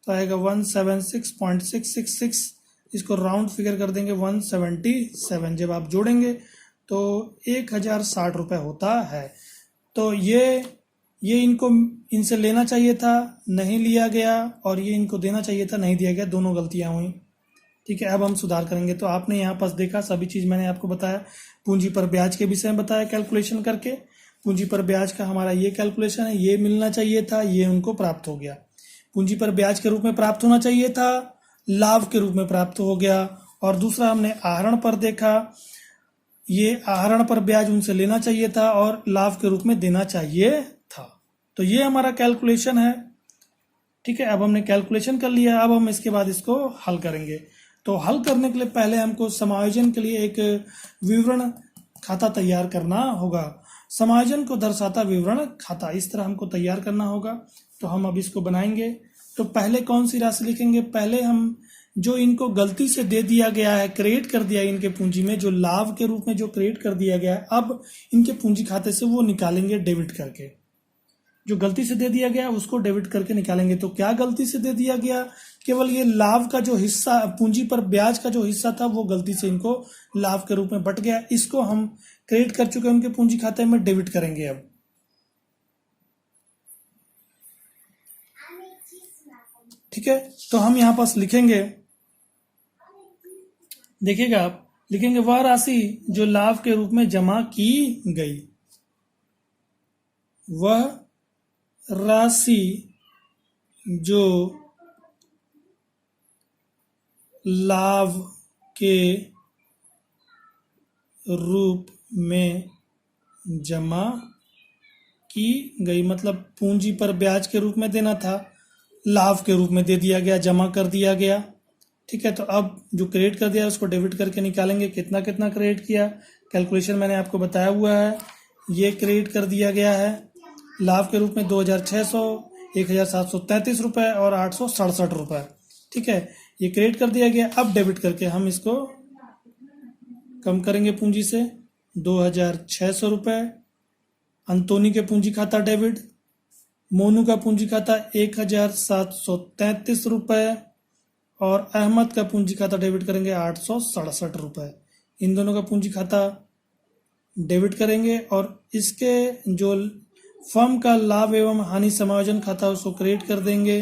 तो आएगा 176.666, इसको राउंड फिगर कर देंगे 177। जब आप जोड़ेंगे तो 1060 रुपये होता है। तो ये इनको इनसे लेना चाहिए था, नहीं लिया गया, और ये इनको देना चाहिए था, नहीं दिया गया, दोनों गलतियां हुई। ठीक है, अब हम सुधार करेंगे। तो आपने यहाँ पास देखा, सभी चीज़ मैंने आपको बताया, पूंजी पर ब्याज के विषय में बताया कैलकुलेशन करके। पूंजी पर ब्याज का हमारा ये कैलकुलेशन है, ये मिलना चाहिए था, ये उनको प्राप्त हो गया। पूंजी पर ब्याज के रूप में प्राप्त होना चाहिए था, लाभ के रूप में प्राप्त हो गया। और दूसरा हमने आहरण पर देखा, ये आहरण पर ब्याज उनसे लेना चाहिए था और लाभ के रूप में देना चाहिए था। तो ये हमारा कैलकुलेशन है। ठीक है, अब हमने कैलकुलेशन कर लिया, अब हम इसके बाद इसको हल करेंगे। तो हल करने के लिए पहले हमको समायोजन के लिए एक विवरण खाता तैयार करना होगा। समायोजन को दर्शाता विवरण खाता, इस तरह हमको तैयार करना होगा। तो हम अब इसको बनाएंगे। तो पहले कौन सी राशि लिखेंगे? पहले हम जो इनको गलती से दे दिया गया है, क्रेडिट कर दिया इनके पूंजी में, जो लाभ के रूप में जो क्रेडिट कर दिया गया है, अब इनके पूंजी खाते से वो निकालेंगे डेबिट करके। जो गलती से दे दिया गया उसको डेबिट करके निकालेंगे। तो क्या गलती से दे दिया गया? केवल ये लाभ का जो हिस्सा, पूंजी पर ब्याज का जो हिस्सा था, वो गलती से इनको लाभ के रूप में बट गया। इसको हम क्रेडिट कर चुके हैं उनके पूंजी खाते में, डेबिट करेंगे अब। ठीक है, तो हम यहां पास लिखेंगे, देखिएगा आप, लिखेंगे वह राशि जो लाभ के रूप में जमा की गई, वह राशि जो लाभ के रूप में जमा की गई, मतलब पूंजी पर ब्याज के रूप में देना था, लाभ के रूप में दे दिया गया, जमा कर दिया गया। ठीक है, तो अब जो क्रेडिट कर दिया उसको डेबिट करके निकालेंगे। कितना कितना क्रेडिट किया, कैलकुलेशन मैंने आपको बताया हुआ है। ये क्रेडिट कर दिया गया है लाभ के रूप में 2600, 1733 रुपये और 867 रुपये। ठीक है, ये क्रेडिट कर दिया गया। अब डेबिट करके हम इसको कम करेंगे पूंजी से 2600 रुपये। अंतोनी के पूंजी खाता डेबिट, मोनू का पूंजी खाता 1733 रुपये और अहमद का पूंजी खाता डेबिट करेंगे 867 रुपये। इन दोनों का पूंजी खाता डेबिट करेंगे और इसके जो फर्म का लाभ एवं हानि समायोजन खाता उसको क्रेडिट कर देंगे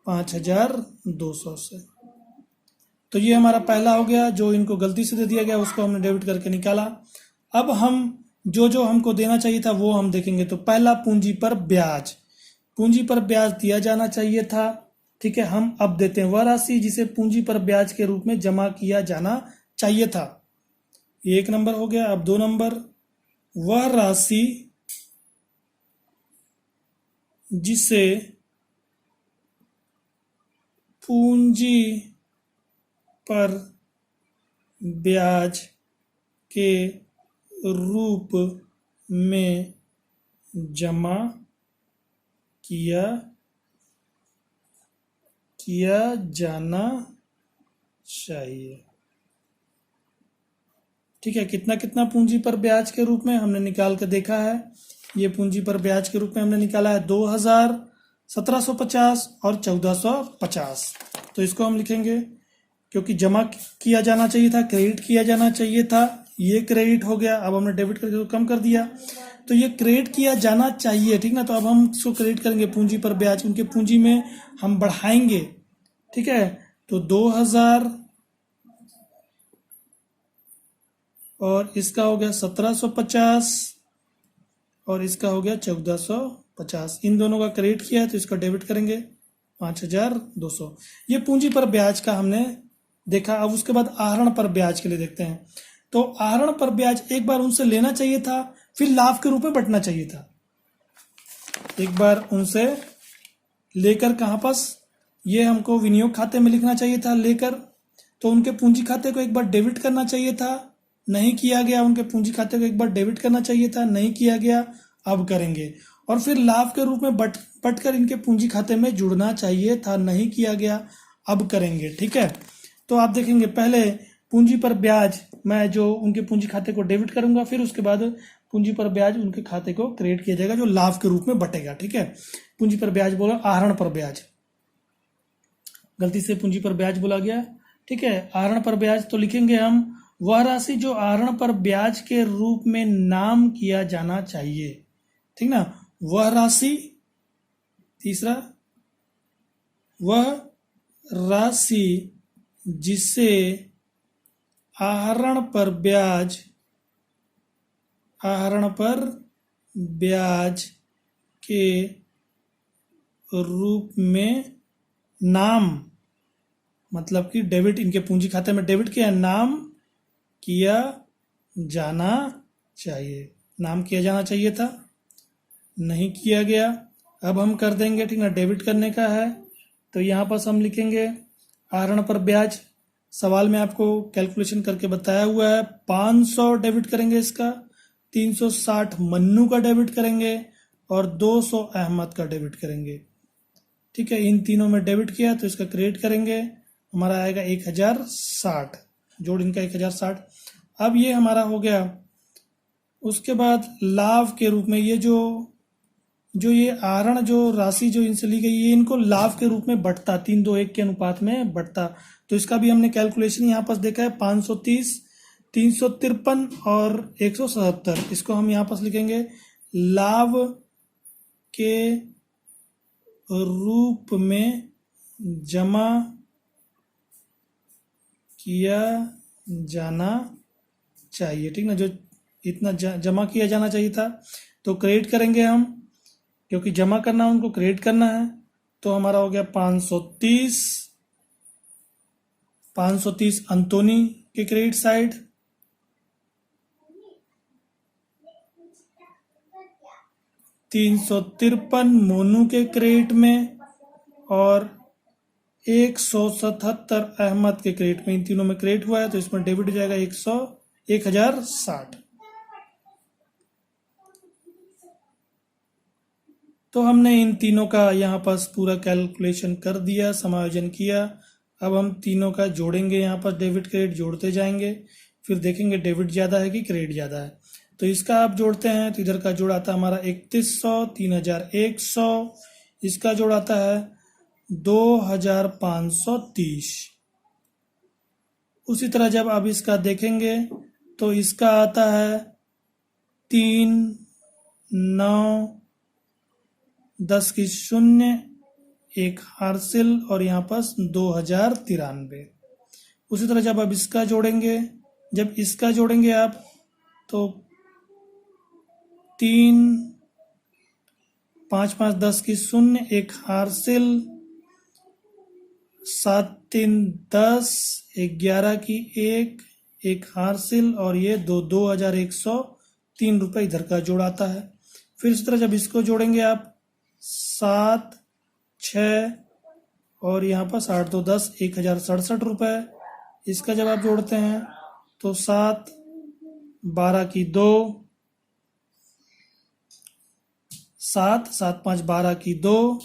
5200 से। तो ये हमारा पहला हो गया, जो इनको गलती से दे दिया गया उसको हमने डेबिट करके निकाला। अब हम जो हमको देना चाहिए था वो हम देखेंगे। तो पहला पूंजी पर ब्याज, पूंजी पर ब्याज दिया जाना चाहिए था। ठीक है, हम अब देते हैं वह राशि जिसे पूंजी पर ब्याज के रूप में जमा किया जाना चाहिए था। ये 1 नंबर हो गया। अब 2 नंबर, वह राशि जिसे पूंजी पर ब्याज के रूप में जमा किया जाना चाहिए। ठीक है, कितना कितना पूंजी पर ब्याज के रूप में हमने निकाल कर देखा है। ये पूंजी पर ब्याज के रूप में हमने निकाला है 2000, 1750 और 1450। तो इसको हम लिखेंगे, क्योंकि जमा किया जाना चाहिए था, क्रेडिट किया जाना चाहिए था, ये क्रेडिट हो गया। अब हमने डेबिट करके कम कर दिया, तो ये क्रेडिट किया जाना चाहिए। ठीक ना, तो अब हम इसको क्रेडिट करेंगे पूंजी पर ब्याज, उनके पूंजी में हम बढ़ाएंगे। ठीक है, तो 2000 और इसका हो गया 1750 और इसका हो गया 1450। इन दोनों का क्रेडिट किया है तो इसका डेबिट करेंगे 5200। ये पूंजी पर ब्याज का हमने देखा। अब उसके बाद आहरण पर ब्याज के लिए देखते हैं। तो आहरण पर ब्याज एक बार उनसे लेना चाहिए था, फिर लाभ के रूप में बंटना चाहिए था। एक बार उनसे लेकर कहाँ पास, ये हमको विनियोग खाते में लिखना चाहिए था लेकर, तो उनके पूंजी खाते को एक बार डेबिट करना चाहिए था, नहीं किया गया। उनके पूंजी खाते को एक बार डेबिट करना चाहिए था, नहीं किया गया, अब करेंगे। और फिर लाभ के रूप में बट कर इनके पूंजी खाते में जुड़ना चाहिए था, नहीं किया गया, अब करेंगे। ठीक है, तो आप देखेंगे पहले पूंजी पर ब्याज मैं जो उनके पूंजी खाते को डेबिट करूंगा, फिर उसके बाद पूंजी पर ब्याज उनके खाते को क्रेडिट किया जाएगा जो लाभ के रूप में बटेगा। ठीक है, पूंजी पर ब्याज बोला, आहरण पर ब्याज, गलती से पूंजी पर ब्याज बोला गया। ठीक है, आहरण पर ब्याज तो लिखेंगे हम वह राशि जो आहरण पर ब्याज के रूप में नाम किया जाना चाहिए। ठीक ना, वह राशि, तीसरा वह राशि जिसे आहरण पर ब्याज के रूप में नाम, मतलब कि डेबिट, इनके पूंजी खाते में डेबिट किया, नाम किया जाना चाहिए, नाम किया जाना चाहिए था, नहीं किया गया, अब हम कर देंगे। ठीक ना, डेबिट करने का है तो यहाँ पर हम लिखेंगे आहरण पर ब्याज, सवाल में आपको कैलकुलेशन करके बताया हुआ है। 500 डेबिट करेंगे इसका, 360 मन्नू का डेबिट करेंगे और 200 अहमद का डेबिट करेंगे। ठीक है, इन तीनों में डेबिट किया तो इसका क्रेडिट करेंगे, हमारा आएगा 1060, जोड़ इनका 1060। अब ये हमारा हो गया। उसके बाद लाभ के रूप में ये जो ये आहरण जो राशि जो इनसे ली गई, ये इनको लाभ के रूप में बढ़ता, 3:1 के अनुपात में बढ़ता, तो इसका भी हमने कैलकुलेशन यहाँ पर देखा है। 530, 353 और 177, इसको हम यहाँ पर लिखेंगे लाभ के रूप में जमा किया जाना चाहिए। ठीक ना, जो इतना जमा किया जाना चाहिए था तो क्रेडिट करेंगे हम, क्योंकि जमा करना उनको क्रेडिट करना है, तो हमारा हो गया 530 अंतोनी के क्रेडिट साइड, 353 मोनू के क्रेडिट में और 177 अहमद के क्रेडिट में। इन तीनों में क्रेडिट हुआ है तो इसमें डेबिट हो जाएगा 1060। तो हमने इन तीनों का यहाँ पास पूरा कैलकुलेशन कर दिया, समायोजन किया। अब हम तीनों का जोड़ेंगे, यहाँ पर डेबिट क्रेडिट जोड़ते जाएंगे, फिर देखेंगे डेबिट ज़्यादा है कि क्रेडिट ज़्यादा है। तो इसका आप जोड़ते हैं तो इधर का जोड़ आता है हमारा 3100, 3100, इसका जोड़ आता है 2530। उसी तरह जब आप इसका देखेंगे तो इसका आता है 3, 9, 10 की 0, 1 हासिल और यहाँ पास 2093। उसी तरह जब आप इसका जोड़ेंगे, जब इसका जोड़ेंगे आप तो 3, 5, 5, 10 की 0, 1 हासिल, 7, 3, 10, 11 की 1 हासिल और ये 2103 रुपये इधर का जोड़ आता है। फिर इस तरह जब इसको जोड़ेंगे आप 7, 6 और यहाँ पर 8, 2, 10, 1067 रुपये। इसका जब आप जोड़ते हैं तो 7, 12 की 2, 7, 7, 5, 12 की 2,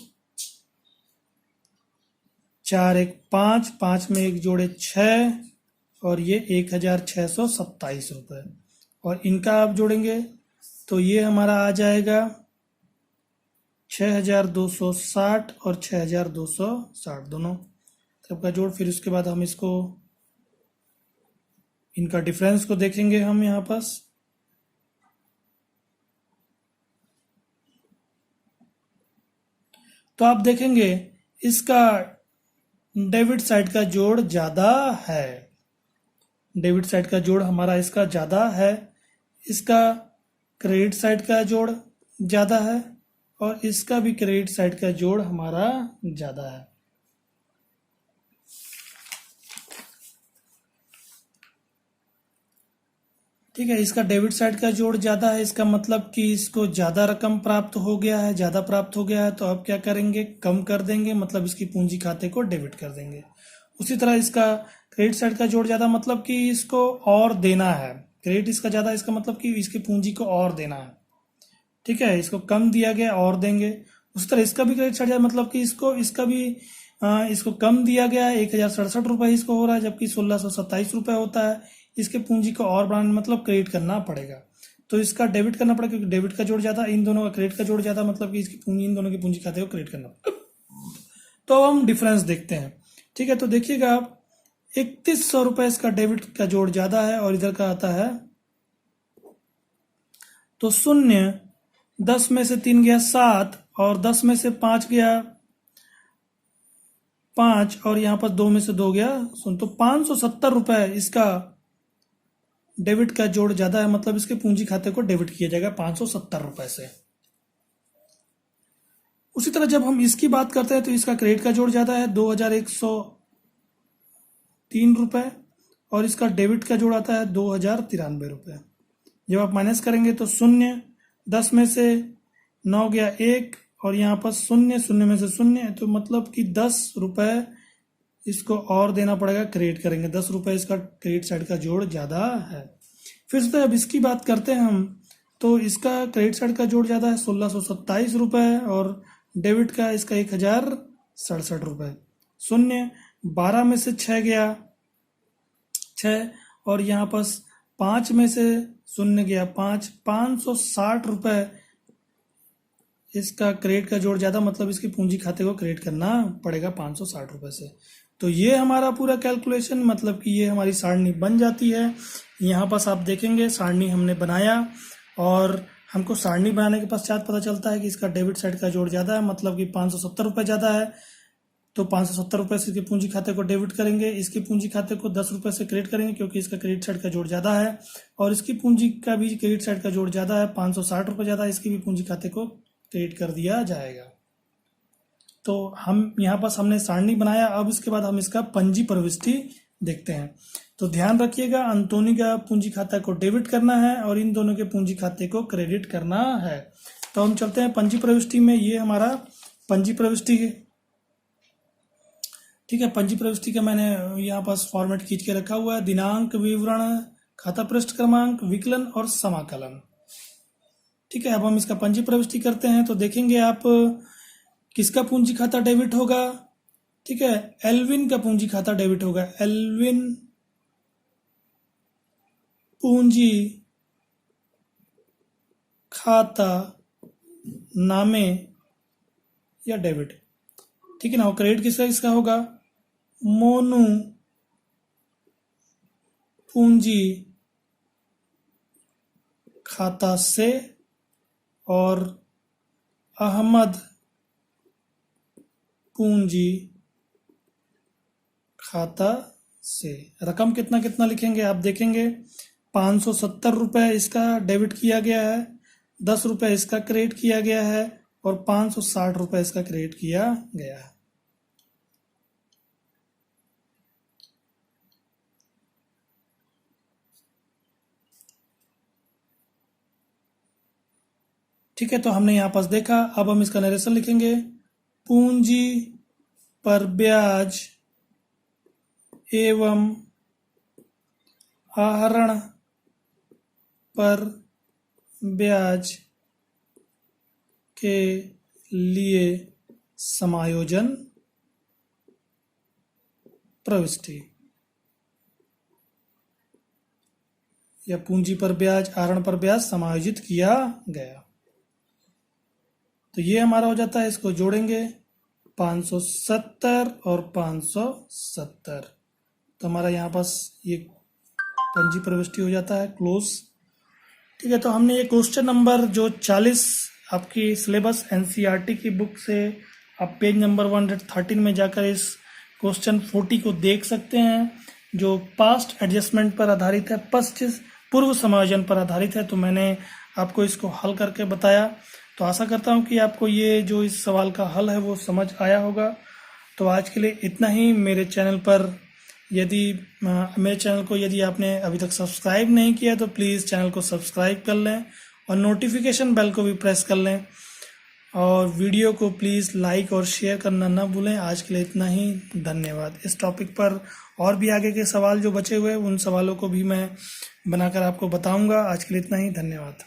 4, 1, 5, 5 में 1 जोड़े 6 और ये 1627 रुपये। और इनका आप जोड़ेंगे तो ये हमारा आ जाएगा 6260 और 6260 दोनों सबका जोड़। फिर उसके बाद हम इसको, इनका डिफरेंस को देखेंगे हम यहाँ पास। तो आप देखेंगे इसका डेबिट साइड का जोड़ ज़्यादा है, डेबिट साइड का जोड़ हमारा इसका ज़्यादा है, इसका क्रेडिट साइड का जोड़ ज़्यादा है और इसका भी क्रेडिट साइड का जोड़ हमारा ज़्यादा है। ठीक है, इसका डेबिट साइड का जोड़ ज़्यादा है, इसका मतलब कि इसको ज़्यादा रकम प्राप्त हो गया है, ज़्यादा प्राप्त हो गया है, तो अब क्या करेंगे, कम कर देंगे, मतलब इसकी पूंजी खाते को डेबिट कर देंगे। उसी तरह इसका क्रेडिट साइड का जोड़ ज़्यादा, मतलब कि इसको और देना है, क्रेडिट इसका ज़्यादा, इसका मतलब कि इसकी पूंजी को और देना है। ठीक है, इसको कम दिया गया और देंगे। उसी तरह इसका भी क्रेडिट साइड, मतलब कि इसको कम दिया गया है, 1067 रुपये इसको हो रहा है, जबकि 1627 रुपये होता है। इसके पूंजी को और बढ़ाने मतलब क्रेडिट करना पड़ेगा, तो इसका डेबिट करना पड़ेगा, क्योंकि डेबिट का जोड़ ज़्यादा, इन दोनों का क्रेडिट का जोड़ ज़्यादा, मतलब कि इसकी पूंजी, इन दोनों की पूंजी खाते को क्रेडिट करना पड़ेगा। तो अब हम डिफरेंस देखते हैं। ठीक है, तो देखिएगा आप, 3100 रुपये इसका डेबिट का जोड़ ज़्यादा है और इधर का आता है, तो 0, 10 में से 3 गया 7, और 10 में से 5 गया 5, और यहाँ पर 2 में से 2 गया 0, तो 570 रुपये इसका डेबिट का जोड़ ज़्यादा है, मतलब इसके पूंजी खाते को डेबिट किया जाएगा 570 रुपये से। उसी तरह जब हम इसकी बात करते हैं तो इसका क्रेडिट का जोड़ ज़्यादा है, 2103 रुपये, और इसका डेबिट का जोड़ आता है 2093 रुपये। जब आप माइनस करेंगे तो 0, 10 में से 9 गया 1, और यहाँ पर 0, 0 में से 0, तो मतलब कि 10 रुपये इसको और देना पड़ेगा, क्रेडिट करेंगे 10 रुपये, इसका क्रेडिट साइड का जोड़ ज़्यादा है। फिर से अब इसकी बात करते हैं हम, तो इसका क्रेडिट साइड का जोड़ ज़्यादा है 1627 रुपये, और डेबिट का इसका 1067 रुपये। 0, 12 में से 6 गया 6, और यहाँ पर 5 में से 0 गया 5, 560 रुपये इसका क्रेडिट का जोड़ ज़्यादा, मतलब इसकी पूंजी खाते को क्रेडिट करना पड़ेगा 560 रुपये से। तो ये हमारा पूरा कैलकुलेशन, मतलब कि ये हमारी सारणी बन जाती है। यहाँ पर आप देखेंगे सारणी हमने बनाया, और हमको सारणी बनाने के पश्चात पता चलता है कि इसका डेबिट साइड का जोड़ ज़्यादा है, मतलब कि 570 रुपये ज़्यादा है, तो 570 रुपये से इसके पूंजी खाते को डेबिट करेंगे, इसकी पूंजी खाते को 10 रुपये से क्रेडिट करेंगे, क्योंकि इसका क्रेडिट साइड का जोड़ ज़्यादा है, और इसकी पूंजी का भी क्रेडिट साइड का जोड़ ज़्यादा है, 560 रुपये ज़्यादा, इसकी भी पूंजी खाते को क्रेडिट कर दिया जाएगा। तो हम यहाँ पर हमने सारणी बनाया। अब इसके बाद हम इसका पंजी प्रविष्टि देखते हैं। तो ध्यान रखिएगा, अंतोनी का पूंजी खाता को डेबिट करना है और इन दोनों के पूंजी खाते को क्रेडिट करना है। तो हम चलते हैं पंजी प्रविष्टि में। ये हमारा पंजी प्रविष्टि है, ठीक है। पंजी प्रविष्टि का मैंने यहाँ पास फॉर्मेट खींच के रखा हुआ है। दिनांक, विवरण, खाता पृष्ठ क्रमांक, विकलन और समाकलन, ठीक है। अब हम इसका पंजी प्रविष्टि करते हैं। तो देखेंगे आप किसका पूंजी खाता डेबिट होगा, ठीक है। एल्विन का पूंजी खाता डेबिट होगा। एल्विन पूंजी खाता नामे या डेबिट, ठीक है ना। और क्रेडिट किसका होगा, मोनू पूंजी खाता से और अहमद पूंजी खाता से। रकम कितना कितना लिखेंगे आप देखेंगे। 570 रुपये इसका डेबिट किया गया है, 10 रुपये इसका क्रेडिट किया गया है और 560 रुपये इसका क्रेडिट किया गया है। ठीक है, तो हमने यहाँ पास देखा। अब हम इसका नरेशन लिखेंगे। पूंजी पर ब्याज एवं आहरण पर ब्याज के लिए समायोजन प्रविष्टि, या पूंजी पर ब्याज, आहरण पर ब्याज समायोजित किया गया। तो ये हमारा हो जाता है, इसको जोड़ेंगे 570 और 570, तो हमारा यहाँ पास ये पंजी प्रविष्टि हो जाता है क्लोज। ठीक है, तो हमने ये क्वेश्चन नंबर जो 40 आपकी सिलेबस एनसीईआरटी की बुक से आप पेज नंबर 113 में जाकर इस क्वेश्चन 40 को देख सकते हैं, जो पास्ट एडजस्टमेंट पर आधारित है, पूर्व समायोजन पर आधारित है। तो मैंने आपको इसको हल करके बताया। तो आशा करता हूँ कि आपको ये जो इस सवाल का हल है वो समझ आया होगा। तो आज के लिए इतना ही। मेरे चैनल पर यदि मेरे चैनल को यदि आपने अभी तक सब्सक्राइब नहीं किया तो प्लीज़ चैनल को सब्सक्राइब कर लें और नोटिफिकेशन बेल को भी प्रेस कर लें और वीडियो को प्लीज़ लाइक और शेयर करना ना भूलें। आज के लिए इतना ही, धन्यवाद। इस टॉपिक पर और भी आगे के सवाल जो बचे हुए उन सवालों को भी मैं बनाकर आपको बताऊंगा। आज के लिए इतना ही, धन्यवाद।